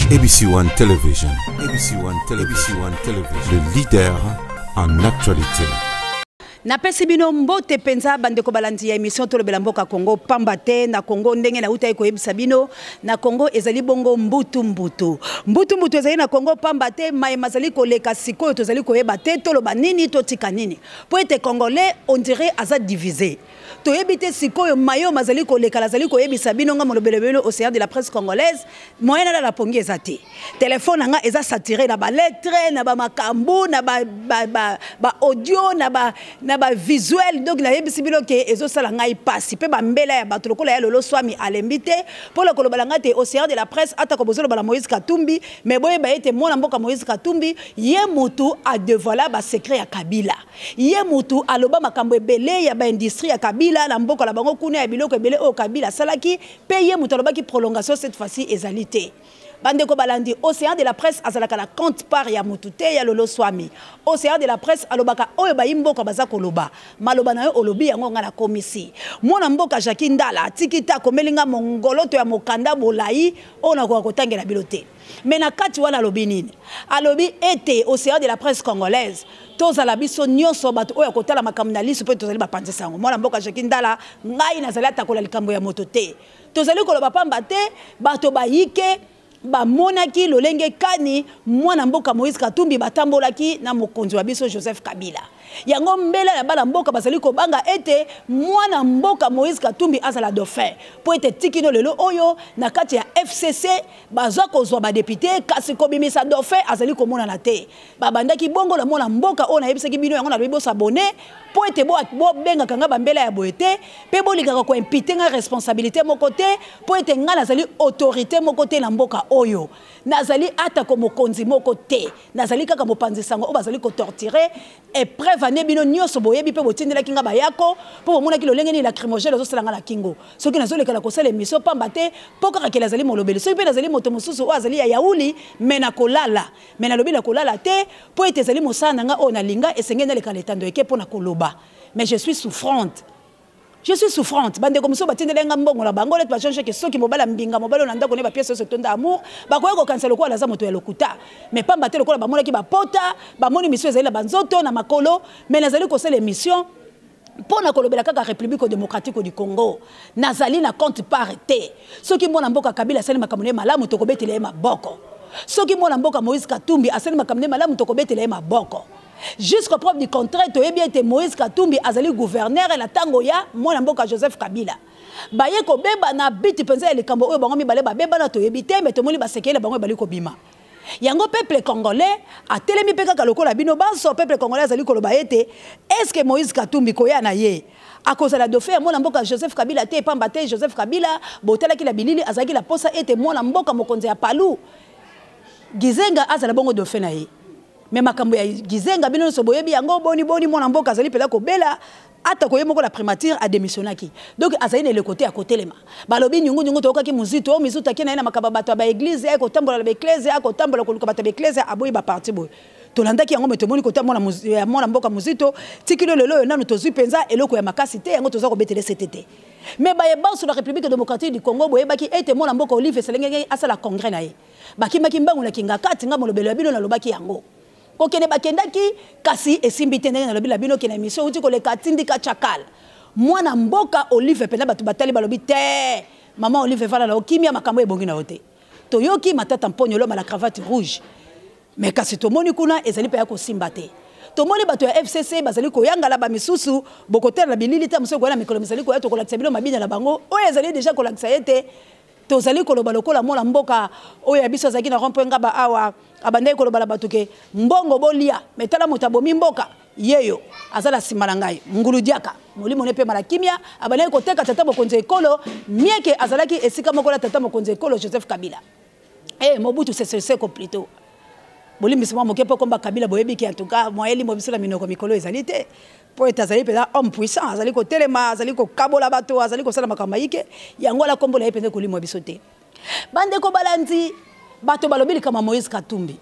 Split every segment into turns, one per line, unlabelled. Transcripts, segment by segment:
ABC One Television. ABC One Television. ABC One Television. Le leader en actualité.
Napesi bino mbote penza bandeko balandi ya émission tolobela mboka Congo pambate na Congo ndenge na uta eko yebisa bino na Congo ezali bongo mbutu ezali na Congo pambate mai mazali koleka sikoyo tozali koyeba te toloba nini totika nini po ete congolais on dirait aza divisé to yebite sikoyo mayo mazali koleka lazali koyebisa bino nga molobele bino océan de la presse congolaise moyena la pongi ezati téléphone nga eza saturé na ba lettre na ba makambu na ba audio na ba visuel donc na yebisi bino ke ezo sala ngai pasi pe ba mbela ya bato lokola ya lolo swami alembite pour le koloba ngate océan de la presse atako bozolo bala Moïse Katumbi mais boye ba ete mona mboka Moïse Katumbi ye mutu a dévoilé ba secret ya Kabila ye mutu aloba makambo ebele ya ba industrie ya Kabila na mboka la bango kuna ya biloko ebele o Kabila salaki pe ye mutu aloba ki prolongation cette fois-ci ezalité. Bandeko balandi océan de la presse azalaka la compte par ya mutute ya lolo swami océan de la presse alobaka oyo ba imboka baza koloba maloba na yo olobi yango nga na komisi mona mboka Jackie Ndala tikita komelinga mongoloto ya mokanda bolai ona kwa kotangela bilote mais na kati wana alobi nini alobi ete océan de la presse congolaise tozala biso nyonso bato oyo kotala makambo na liso pe tozali bapanze sango mona mboka Jackie Ndala ngai nazali atakola likambo ya moto te tozali koloba pamba te bato bayike ba monaki lolenge kani mwana mboka Moïse Katumbi batambolaki na mokonzi wa biso Joseph Kabila yango mbela ya bala mboka bazali ko banga ete mwana mboka Moïse Katumbi azala dauphin po ete tikino lelo oyo na kati ya FCC bazwa kozwa ba député kasi ko bimisa dauphin azali ko mona na te babandaki bongo la mwana mboka ona yebisaki bino yango na lobo s'abonner po ete bo benga kanga bambela ya boete pe bolingaka ko impiter nga responsabilité mon côté po ete nga nazali autorité mon côté na mboka oyo nazali ata ko mokonzi moko te nazali kaka mopanzi sango o bazali ko torturer et prévane bino nyonso boyebi pe botindela kinga bayako po bomona ki lolenge ni lacrymogène zo selanga na kingo soki nazoleka la kosala émission pamba te po kaka ke nazali molobeli soki pe nazali moto mosusu o azali ya yauli mena kolala mena lobi na kolala te po ete ezali mosana nga o na linga esengena le kaletando eke po na koloba mais je suis souffrante. Je suis souffrante. Bande comme ça, batindele nga mbongo la bango let ba changer que ceux qui mobala mbinga mobala na ndako ne ba pièce ce ton d'amour ba ko ko cancel ko la za moto ya lokuta mais pas batelo ko la ba mona ki ba pota ba moni mission ezali ba nzoto na makolo mais nazali ko sala émission pour na kolobela kaka République démocratique du Congo nazali na compte par te ceux qui mona mboka Kabila sali makamune malamu to ko betele maboko ceux qui mona mboka Moïse Katumbi asali makamune malamu to ko betele maboko. Jusqu'au preuve du contraire, tu as bien été Moïse Katumbi, azali gouverneur et la tangoya, moi n'amboka Joseph Kabila. Baye ko beba na biti penza le kambo oyo bango mi bale ba beba na to yebite mais to moli ba sekele bango bali ko bima. Yango peuple congolais a telemi peka kaloko la bino banso peuple congolais azali ko loba ete est-ce que Moïse Katumbi ko ya na ye à cause de la dauphin moi n'amboka Joseph Kabila te pamba te Joseph Kabila botala ki la bilili azaki la posa ete moi n'amboka mokonzi ya palu gizenga azala bongo dauphin na ye. Mais makambo ya gizenga bino so boyebi yango boni mwana mboka azali pela ko bela ata ko yemoko la primature a démissionnaki donc azali ne le côté à côté lema balobi nyungu to okaki muzito o mizuta kena na makaba bato ba église ya ko tambola ba église ya ko tambola ko bato ba église aboyi ba parti boy to landaki yango metomoni ko tambola mwana mboka muzito tikilo lelo nanu tozui penza eloko ya makasi te yango toza ko betele CTT mais ba yeba sur la République démocratique du Congo boyeba ki ete mwana mboka Olive Selenge asala congrès na ye bakimaki mbangu la kinga kati nga molobelo bino na lobaki yango okene bakendaki kasi esimbi tendenge na lobi la bino kena émission uti ko le katindi ka chakal mwana mboka Olive pena batu batali balobi te maman Olive vala la okimia makambo ebongi na ote toyoki matata mponyolo la cravate rouge mais kasi to moni kuna ezali pe ya ko simba te to moni bato ya FCC bazali ko yanga la ba misusu bokotel la bilili ta muso ko na mikolo misali ko ya to ko lakisa bino mabina la bango oyo ezali déjà ko lakisa ete tozali koloba lokola mona mboka oyo ya biso azaki na rompo ngaba awa abandai koloba la batuke mbongo bolia metala motabomi mboka yeyo azala simala ngai ngulu diaka molimo ne pe mala kimia abandai koteka tata mokonzi ekolo mieke azalaki esika moko la tata mokonzi ekolo Joseph Kabila Mobutu c'est plutôt bolimi sima mokepo komba Kabila boyebi ki en tout cas moyeli mobiso la minoko mikolo ezalité po etazali pela homme puissant azali ko telema azali ko kabola bato azali ko sala makamba yike yango la kombola epende ko limo bisote bande ko balandi bato balobili kama Moïse Katumbi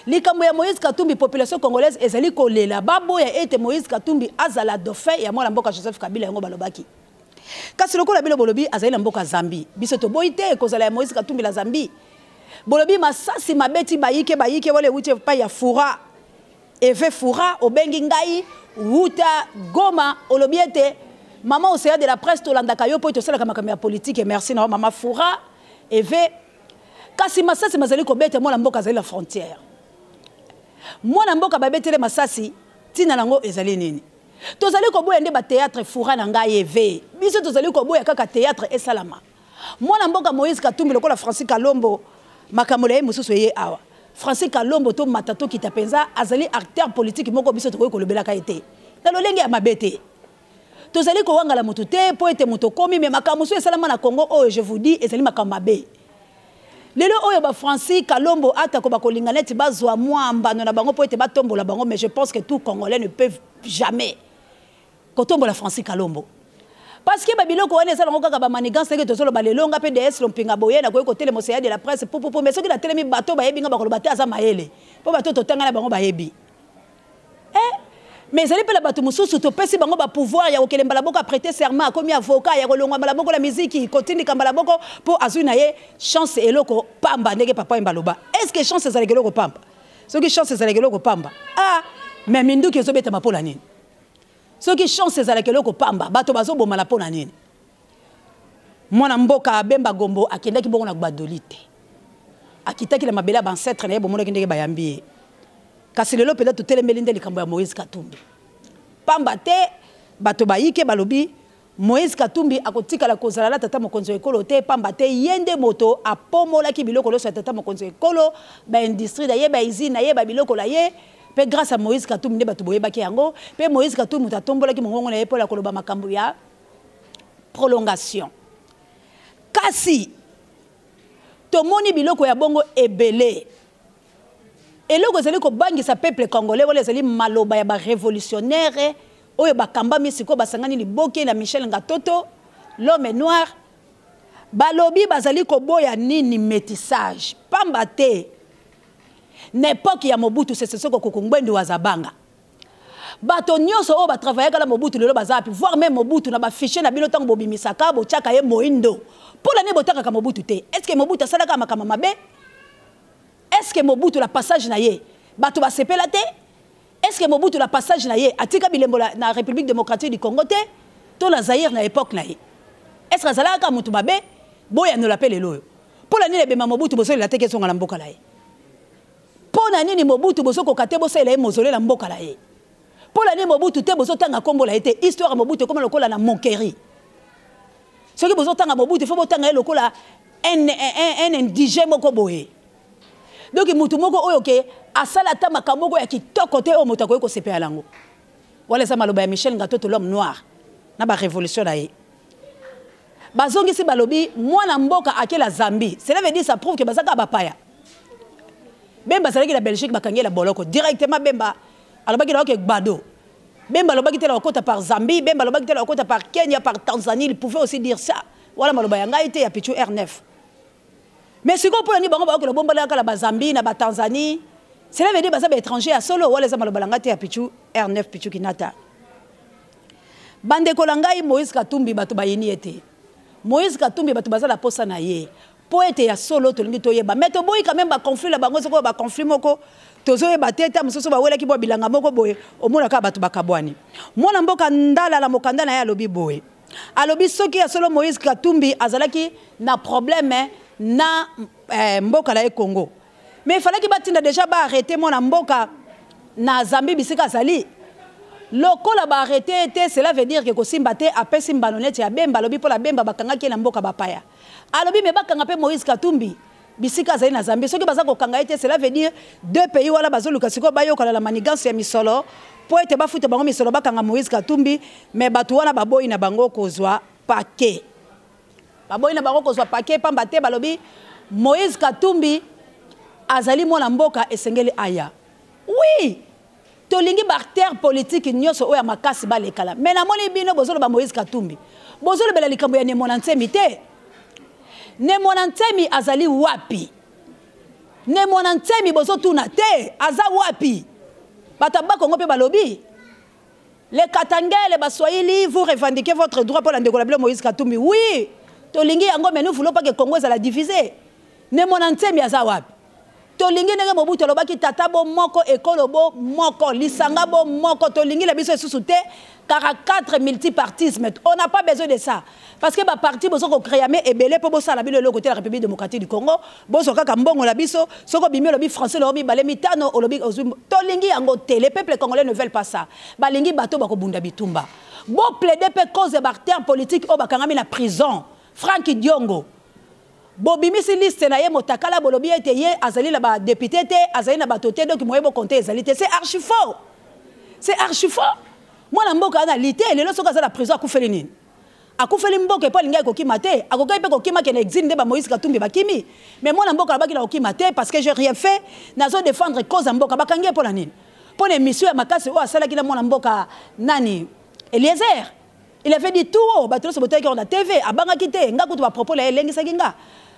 likambo ya Moïse Katumbi population congolaise ezali ko lela babo ya ete Moïse Katumbi azala dauphin ya mwana mboka Joseph Kabila yango balobaki kasi lokola bilo bolobi azali na mboka Zambie biso to boite ko zala ya Moïse Katumbi la Zambie bolobi masasi mabeti bayike wale wuti pa ya fura eve fura obengi ngai wuta Goma olobiete maman au séance de la presse tolandaka yo po to sala kama ya politique merci na maman fura eve kasi masasi mazali ko bete mwana mboka zali la frontière mwana mboka babetele masasi tina nango ezali nini tozali ko boya nde ba théâtre fura na ngai eve biso tozali ko boya kaka théâtre esalama mwana mboka Moïse Katumbi lokola Francis Kalombo makamolo ye mususu ye awa Francis Kalombo to matato kitapenza azali acteur politique moko biso to ko lobelaka ete na lolenge ya mabete tozali ko wangala mutu te po ete mutu komi me makamusu esalama na Congo oyo je vous dis ezali makambabe lelo oyo ba Francis Kalombo atako bakolinga neti bazwa mwamba na bango po ete batombola bango mais je pense que tout Congolais ne peuvent jamais kotombola Francis Kalombo parce que babiloko wana ezala ngokaka ba manigance ke tozolo balelonga PDS lompinga boye na koyeko tele moseya de la presse pour mais soki na telemi bato bayebi nga bakolo bate aza maele po bato totanga na bango bayebi mais ezali pe la bato mususu to pesi bango ba pouvoir ya kokele mbala boko prêter serment comme avocat ya kolongwa mbala boko la musique kotindika mbala boko po azui na ye chance eloko pamba ndenge papa mbaloba est-ce que chance ezala eloko pamba soki chance ezala eloko pamba mais minduki ezobeta mapola nini soki chance ezalaki eloko pamba bato bazoboma na pona nini mwana mboka Bemba Gombo akendaki bongo na badolite akitaki la mabela ba ancêtre na ye bomonaki ndenge bayambi kasi lelo peut-être totelemeli nde likambo ya Moïse Katumbi pamba te bato bayike balobi Moïse Katumbi akotikala kozala la tata mokonzi ekolo te pamba te yende moto apomolaki biloko loso ya tata mokonzi ekolo ba industrie na ye ba usine na ye ba biloko la ye pe grâce à Moïse Katumbi ne batu boyebaki yango pe Moïse Katumbi mutatombolaki mongongo na ye po la koloba makambo ya prolongation kasi tomoni biloko ya bongo ebele eloko ezali kobangisa peuple congolais wala ezali maloba ya ba révolutionnaire oyo bakamba misiko basangani liboke na Michel Ngatoto l'homme noir balobi bazali koboya nini métissage pamba te n'époque ya Mobutu c'est ce que kokungbendu wazabanga bato nyonso o ba travailler kala Mobutu lelo bazapi voir même Mobutu na ba fichier na bino tango bobimisaka bo chaka ye moindo pour la ne botaka ka Mobutu te est-ce que Mobutu salaka makama mabe est-ce que Mobutu la passage na ye bato ba sepela te est-ce que Mobutu la passage na ye atika bilembo na République démocratique du Congo te to la Zaïre na époque na ye est-ce que salaka mutu mabe boya no l'appelle loyo pour la ne be Mobutu boso la teke songa na mboka la ye pona nini Mobutu boso kokate boso ele mozole la mboka la ye pona nini Mobutu te boso tanga kombo la ete histoire Mobutu comme lokola na Monkeri ce qui boso tanga Mobutu faut botanga lokola un indigène moko boye donc mutu moko oyo ke asala ta makambo ya kitoko te o moto ko sepela lango wala za maloba ya Michel Ngatoto l'homme noir na ba révolution la ye bazongi si balobi mwana mboka akela Zambie cela veut dire ça prouve que bazaka bapaya Bemba salaki la Belgique bakangi la boloko directement Bemba alobaki la ok Gbado Bemba alobaki te la okota par Zambie Bemba alobaki te la okota par Kenya par Tanzanie il pouvait aussi dire ça voilà maloba yanga été ya Pichu R9 mais si ko pour ni bango ba ko bomba la kala Zambie na ba Tanzanie cela veut dire baza ba étranger à solo wala za maloba langa te ya Pichu R9 Pichu Kinata bande ko langai Moïse Katumbi bato bayini ete Moïse Katumbi bato baza la posa na ye poète ya solo tolingi toyeba mais to boyi quand même ba conflit la bango soko ba conflit moko tozo yeba teta musoso ba wela ki bo bilanga moko boye omona ka bato bakabwani mwana mboka ndala la mokanda na ya lobi boye alobi soki ya solo Moïse Katumbi azalaki na problème na mboka la Congo mais il fallait ki batinda déjà ba arrêter mwana mboka na Zambie bisika sali lokola ba arrêter te cela veut dire que ko simba te apesi mbanonete ya Bemba lobi po la Bemba bakanga ki na mboka bapaya alobi me bakanga pe Moïse Katumbi bisika zali na Zambie soki baza kokanga ete cela veut dire deux pays wala bazoluka siko bayoka la manigance ya misolo po ete bafuta bango misolo bakanga Moïse Katumbi mais batu wana baboyi na bango kozwa paquet baboyi na bango kozwa paquet pamba te balobi Moïse Katumbi azali mwana mboka esengeli aya oui tolingi barter politique nyonso oya makasi balekala mais na moni bino bozolo ba Moïse Katumbi bozolo bela likambo ya ne monantemi te ne monantemi azali wapi ne monantemi bozo tuna te aza wapi bataba Kongo pe balobi les Katangais baswahili vous revendiquez votre droit pour la décollabler Moïse Katumbi oui tolingi yango mais nous voulons pas que Congo ça la diviser ne mona ntemi aza wapi tolingi ndenge Mobutu alobaki tata bo moko ekolo bo moko lisanga bo moko tolingi la biso esusu te 44 multipartisme on n'a pas besoin de ça parce que ba parti bozo ko créer mais ebele po bosa la bino le côté la République démocratique du Congo bozo kaka mbongo la biso soko bimi lobi français lobi balé mitano lobi tolingi yango te les peuples congolais ne veulent pas ça balingi bato bako bunda bitumba bo plaider pe cause de barter politique o bakangami na prison Franck Diongo Bobimi si liste na ye motakala bolobi ete ye azali la ba député te azali na batoté donc moyebo compter ezalité c'est archi faux. C'est archi faux. Moi na mboka na lité lelo soka za la prison akufeli nini. Akufeli mboka epa linga ekokima te, akokai pe kokima ke na exil nde ba Moïse Katumbi bakimi. Mais moi na mboka la baki na kokima te parce que j'ai rien fait, nazo défendre cause mboka bakangi pour la nini. Pour les missions makasi o asala ki na mona mboka nani Eliezer. Il a fait du tout, bateau se botai on a TV, abanga kité, nga kutu ba propos la elengi sakinga.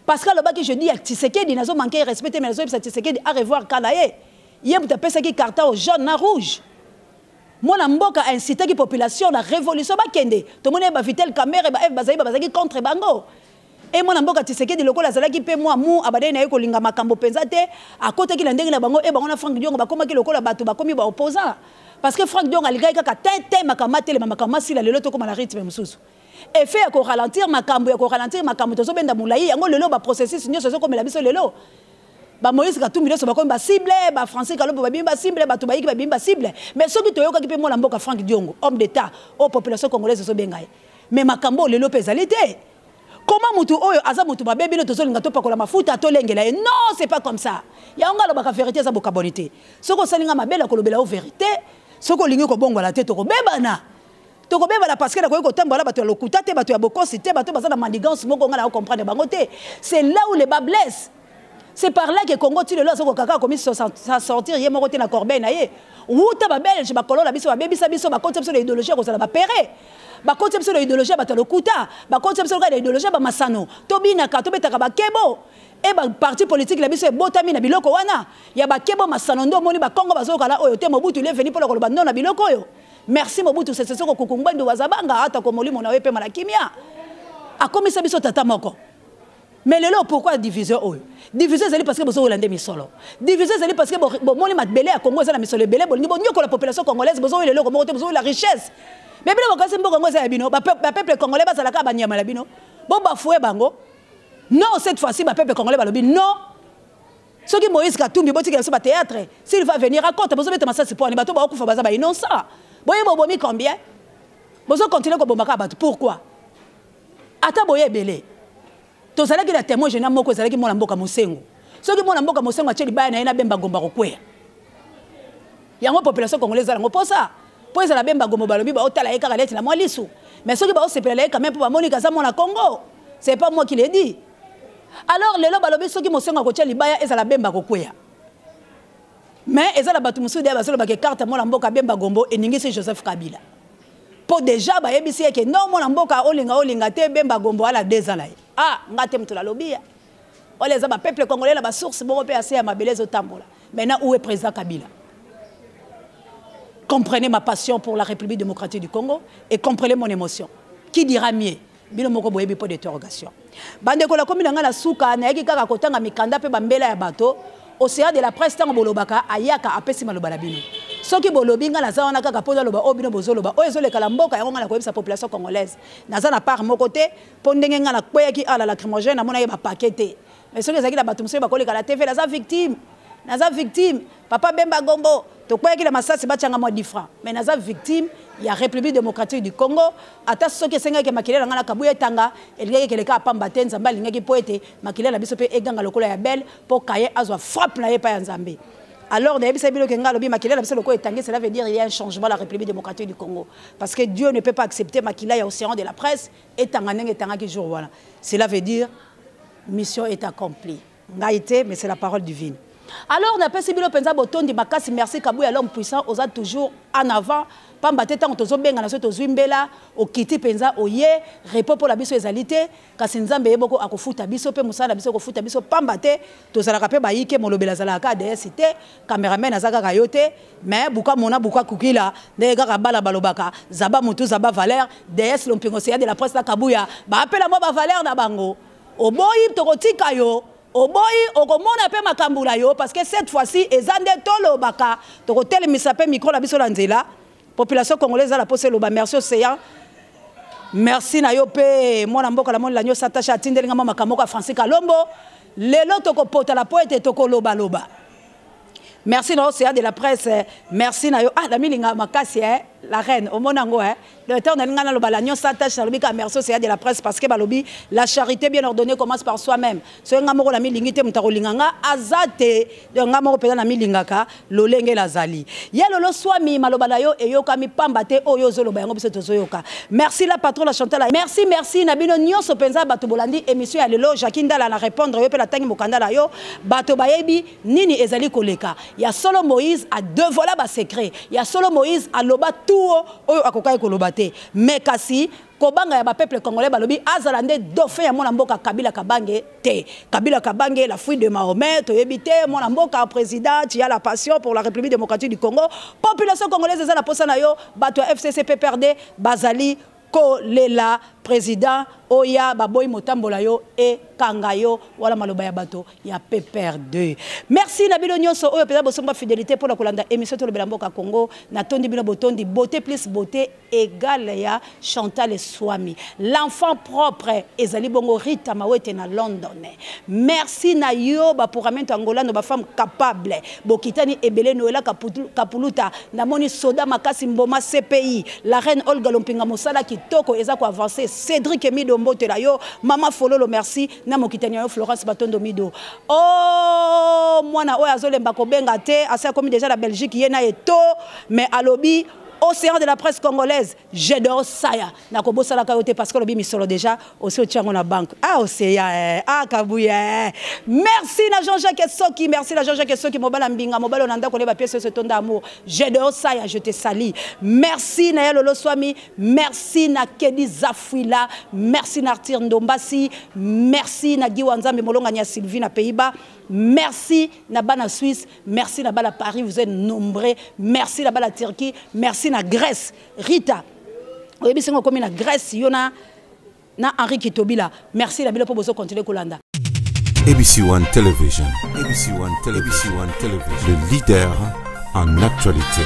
Parce que là-bas, je dis à Tshisekedi, nazo manqué respecter mais nazo Tshisekedi à revoir Kanaye. Hier, vous tapez ça qui carta au jaune, na rouge. Moi, la mboka a incité la population la révolution ba kende. Tout le monde va vitel caméra ba bazaï bazaï contre bango. Et moi, la mboka Tshisekedi loko la zala qui paie moi mou abadé na yeko linga makambo penzate à côté qui la ndenge na bango et bango na Franck Diongo ba koma ki loko la bato ba komi ba opposant. Parce que Franck Diongo aligai kaka tete makamate le makamasi la lelo to comme la rythme mususu. Et fait à ralentir ma cambo, à ralentir ma cambo, tozo benda moulaï, yango lelo ba processus nyo sozo comme la biso lelo. Ba Moïse Katumbi so ba comme ba cible, ba français kalobo ba bimba cible, ba tubaïki ba bimba cible. Mais ceux qui toyoka ki pe mo la mboka Franck Diongo, homme d'état, aux population congolaise so bengai. Mais ma cambo lelo pezalité. Comment mutu oyo aza mutu ba bébé no tozo linga to pakola mafuta to lengela. Non, c'est pas comme ça. Yango lo ba vérité za boka bonité. Soko salinga mabela ko lobela o vérité, soko lingi ko bongo la tête ko bebana. Parce que c'est là où les bas blessent. C'est par là que le Congo tire le Kaka a commis à sortir, il y a monté la corbeille. Où tu vas belge, ma colonne, la biso, ma baby, sa biso, ma conception de l'idéologie, ça va pérer. Ma conception de l'idéologie, bah, le Kuta, ma conception de l'idéologie, bah, Massano, Tobina, Katobeta, Kebo. Et le parti politique, la biso, Botami, na Biloko, Wana. Il y a Kebo, Massanondo, Moni, Congo, Bazokala, Oyote, Mobutu, il est venu pour le Colobano, na Biloko. Merci Mobutu, c'est ce que Kukumba de Wazabanga, Ata Komoli, mon awe, Pema la Kimia. A commis sa biso tata moko. Mais le lot, pourquoi diviser eux? Diviser, c'est parce que vous avez mis solo. Diviser, c'est parce que vous avez belé à Congo, vous avez mis solo belé, vous avez la population congolaise, vous avez la richesse. Mais vous avez le peuple congolais, vous avez la malabino. Bon, bah, foué bango. Non, cette fois-ci, le peuple congolais va le dire non. Ceux qui Moïse Katumbi, ils vont se théâtre. S'il va venir, raconte, vous avez ça, c'est pour les bateaux, vous avez non ça. Vous avez mis combien? Vous avez continué à bombarder. Pourquoi? Ata boye belé. To zala ki la témoin je na moko zala ki mona mboka mosengo. Ceux qui mona mboka mosengo acheli baya na ina bemba gomba kokwea. Yango population congolaise la ngopo ça. Po ezala bemba gomba balobi ba otala eka kaleti na mwa lisu. Mais ceux qui ba osepela quand même pour ba monika za mona Congo. C'est pas moi qui l'ai dit. Alors lelo balobi ceux qui mosengo ko cheli baya ezala bemba kokwea. Mais ezala batu musu de ba solo ba ke carte mona mboka bemba gombo eningisi Joseph Kabila. Pour déjà ba yebisi que non mona mboka olinga te bemba gombo ala 2 ans là. Ah, ngate mtu la lobia. On les a ba peuple congolais la ba source bon pe assez à ma belezo tambola. Maintenant où est président Kabila? Comprenez ma passion pour la République démocratique du Congo et comprenez mon émotion. Qui dira mieux? Bino moko boyebi po d'interrogation. Bande ko la commune nga la suka na yaki kaka kotanga mikanda pe bambela ya bato. Océan de la presse tango bolobaka ayaka apesi malobala bino. Soki bolobi nga naza wana kaka poza loba obino bozoloba oyezo le kalamboka yango nga na koyebisa population congolaise. Naza na part mon côté po ndenge nga na kweyaki ala lacrymogène na mona yeba paqueté. Mais soki ezaki na bato muso ba koleka la TV naza victime. Naza victime. Papa Bemba Gombo to kweyaki na masasi bachanga mo 10 francs. Mais naza victime ya République démocratique du Congo ata soki senga ke makile nga na kabuya tanga elike keleka apamba tenza mbali ngaki poete makile na biso pe eganga lokola ya belle po kaye azwa frappe na ye pa ya Nzambe. Alors, cela veut dire qu'il y a un changement à la République démocratique du Congo. Parce que Dieu ne peut pas accepter Makila et l'océan de la presse et Tanganeng et Tangaki jour. Voilà. Cela veut dire mission est accomplie. Ngaïté, mais c'est la parole divine. Alors, on a pas Sibilo Penza Boton di Makasi, merci Kabouya, l'homme puissant, osa toujours en avant. Pamba teta on benga na soto zuimbela o kiti penza oye repo pour la biso ezalité kasi nzambe yeboko akofuta biso pe musala biso kofuta biso pamba te tozalaka pe bayike molobela zalaka DST cameraman azaka kayote mais buka mona buka kukila ndeka kabala balobaka zaba mutu zaba valeur DS lompingo de la presse la Kabuya ba appela mo ba valeur na bango oboyi tokotika yo oboyi okomona pe makambula yo parce que cette fois-ci ezande tolo baka to telemisa pe micro la biso la nzela population congolaise la pose loba merci océan merci na yo pe mwana mboka la moni la nyo s'attache à tindelinga mama kamoka Francis Kalombo lelo toko pota la poète toko loba loba. Merci na océan de la presse, merci na yo la milinga makasi la reine au monango le temps na ngana loba la nyo s'attache na lobika merci océan de la presse parce que balobi la charité bien ordonnée commence par soi-même. So ngamoko la milingi te mutako linganga azate de ngamoko pela na milingaka lolenge la zali. Ya lolo swami maloba na yo eyoka mi pambate oyo zoloba yango biso tozoyoka. Merci la patron la Chantal. Merci na bino nyonso penza bato bolandi émission ya lelo Jakinda la na répondre yo pe la tangi mokanda la yo bato bayebi nini ezali koleka. Ya solo Moïse a dévoilé ba secret. Ya solo Moïse a loba tout oyo akokai kolobate. Mais kasi kobanga ya ba peuple congolais balobi azalande dauphin ya mona mboka Kabila Kabange te. Kabila Kabange la fuite de Mahomet to yebite mona mboka président qui a la passion pour la République démocratique du Congo. Population congolaise za la posa na yo bato FCC PPRD bazali kolela président oya baboy motambola yo e kangayo wala maloba ya bato ya PPR2. Merci na bino nyonso oyo peza bosomba fidélité pour la kolanda émission to le Belamboka Congo na tondi bino botondi beauté plus beauté égale ya Chantal Swami l'enfant propre ezali bongo Rita Mawete na London. Merci na yo ba pour amento Angola no ba femme capable bokitani ebele noela kapuluta na moni soda makasi mboma CPI la reine Olga Lompinga Mosala kitoko eza ko avancer Cédric Emido Mbotela yo mama Fololo merci na mokitani yo Florence Batondo Mido oh mwana oyo azolemba kobenga te asa comme déjà la Belgique yena eto mais alobi Océan de la presse congolaise, j'adore Saya. Na kobosa la kayote parce que lobi misolo déjà aussi au tiango na banque. Ah Océan, ah Kabouya. Merci na Jean-Jacques Soki, merci na Jean-Jacques Soki mobala mbinga mobala onanda ko leba pièce ce ton d'amour. J'adore Saya, je te salue. Merci na Lolo Swami, merci na Kedi Zafouila, merci na Arthur Ndombasi, merci na Giwanzambe Molonga nya Sylvie na Pays-Bas. Merci na bana Suisse, merci na bala Paris, vous êtes nombreux. Merci na bala Turquie, merci na Grèce. Rita, vous avez comme na Grèce, yona na Henri Kitobila. Merci la bile pour vous continuer Kolanda.
ABC One Television. ABC One Television. Le leader en actualité.